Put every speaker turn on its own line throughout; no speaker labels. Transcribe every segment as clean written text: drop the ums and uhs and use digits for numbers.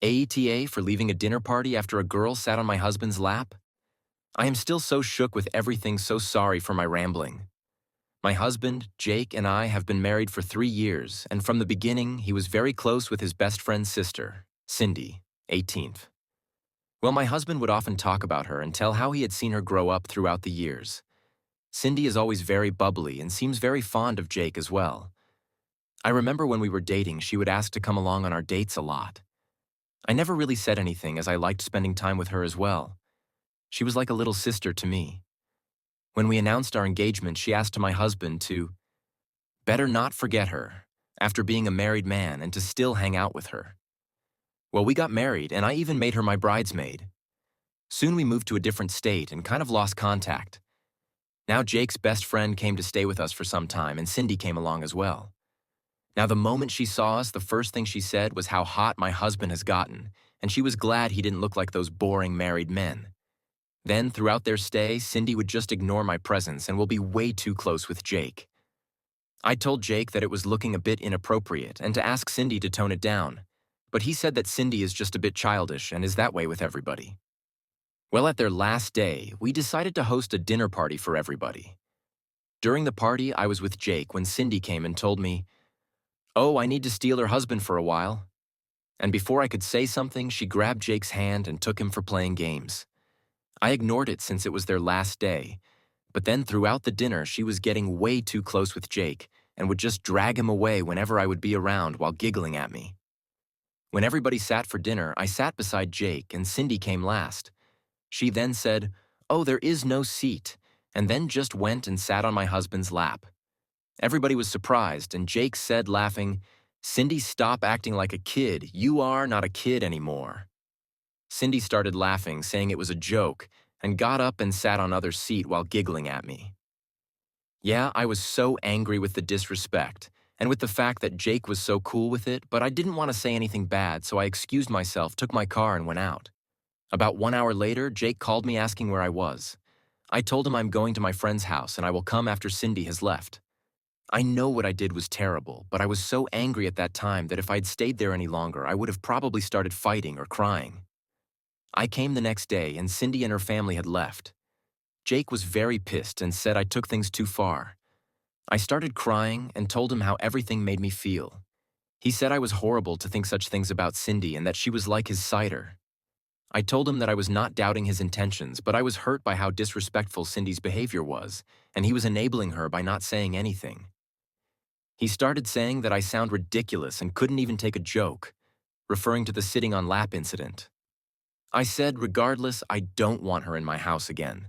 AITA for leaving a dinner party after a girl sat on my husband's lap? I am still so shook with everything, so sorry for my rambling. My husband, Jake, and I have been married for 3 years, and from the beginning, he was very close with his best friend's sister, Cindy, 18th. Well, my husband would often talk about her and tell how he had seen her grow up throughout the years. Cindy is always very bubbly and seems very fond of Jake as well. I remember when we were dating, she would ask to come along on our dates a lot. I never really said anything as I liked spending time with her as well. She was like a little sister to me. When we announced our engagement, she asked my husband to better not forget her after being a married man and to still hang out with her. Well, we got married and I even made her my bridesmaid. Soon we moved to a different state and kind of lost contact. Now Jake's best friend came to stay with us for some time and Cindy came along as well. Now the moment she saw us, the first thing she said was how hot my husband has gotten, and she was glad he didn't look like those boring married men. Then, throughout their stay, Cindy would just ignore my presence and will be way too close with Jake. I told Jake that it was looking a bit inappropriate and to ask Cindy to tone it down, but he said that Cindy is just a bit childish and is that way with everybody. Well, at their last day, we decided to host a dinner party for everybody. During the party, I was with Jake when Cindy came and told me, "Oh, I need to steal her husband for a while." And before I could say something, she grabbed Jake's hand and took him for playing games. I ignored it since it was their last day, but then throughout the dinner she was getting way too close with Jake and would just drag him away whenever I would be around while giggling at me. When everybody sat for dinner, I sat beside Jake and Cindy came last. She then said, "Oh, there is no seat," and then just went and sat on my husband's lap. Everybody was surprised, and Jake said, laughing, "Cindy, stop acting like a kid. You are not a kid anymore." Cindy started laughing, saying it was a joke, and got up and sat on other seat while giggling at me. Yeah, I was so angry with the disrespect, and with the fact that Jake was so cool with it, but I didn't want to say anything bad, so I excused myself, took my car, and went out. About 1 hour later, Jake called me asking where I was. I told him I'm going to my friend's house and I will come after Cindy has left. I know what I did was terrible, but I was so angry at that time that if I'd stayed there any longer, I would have probably started fighting or crying. I came the next day and Cindy and her family had left. Jake was very pissed and said I took things too far. I started crying and told him how everything made me feel. He said I was horrible to think such things about Cindy and that she was like his cider. I told him that I was not doubting his intentions, but I was hurt by how disrespectful Cindy's behavior was, and he was enabling her by not saying anything. He started saying that I sound ridiculous and couldn't even take a joke, referring to the sitting on lap incident. I said, regardless, I don't want her in my house again.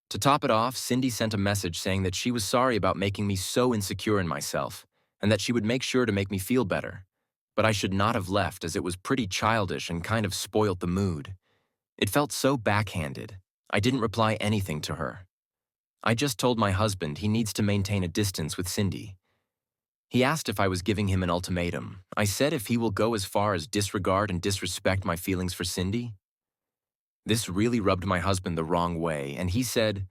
To top it off, Cindy sent a message saying that she was sorry about making me so insecure in myself, and that she would make sure to make me feel better. But I should not have left as it was pretty childish and kind of spoilt the mood. It felt so backhanded. I didn't reply anything to her. I just told my husband he needs to maintain a distance with Cindy. He asked if I was giving him an ultimatum. I said if he will go as far as disregard and disrespect my feelings for Cindy. This really rubbed my husband the wrong way, and he said,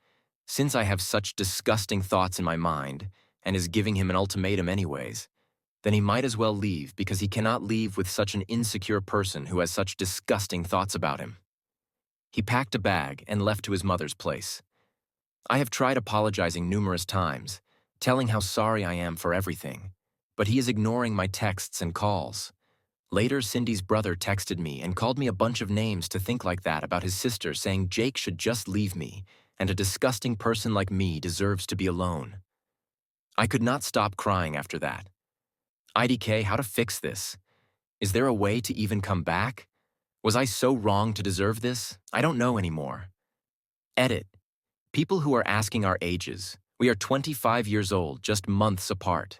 since I have such disgusting thoughts in my mind and is giving him an ultimatum anyways, then he might as well leave because he cannot leave with such an insecure person who has such disgusting thoughts about him. He packed a bag and left to his mother's place. I have tried apologizing numerous times, telling how sorry I am for everything, but he is ignoring my texts and calls. Later, Cindy's brother texted me and called me a bunch of names to think like that about his sister, saying Jake should just leave me, and a disgusting person like me deserves to be alone. I could not stop crying after that. IDK, how to fix this? Is there a way to even come back? Was I so wrong to deserve this? I don't know anymore. Edit. People who are asking our ages. We are 25 years old, just months apart.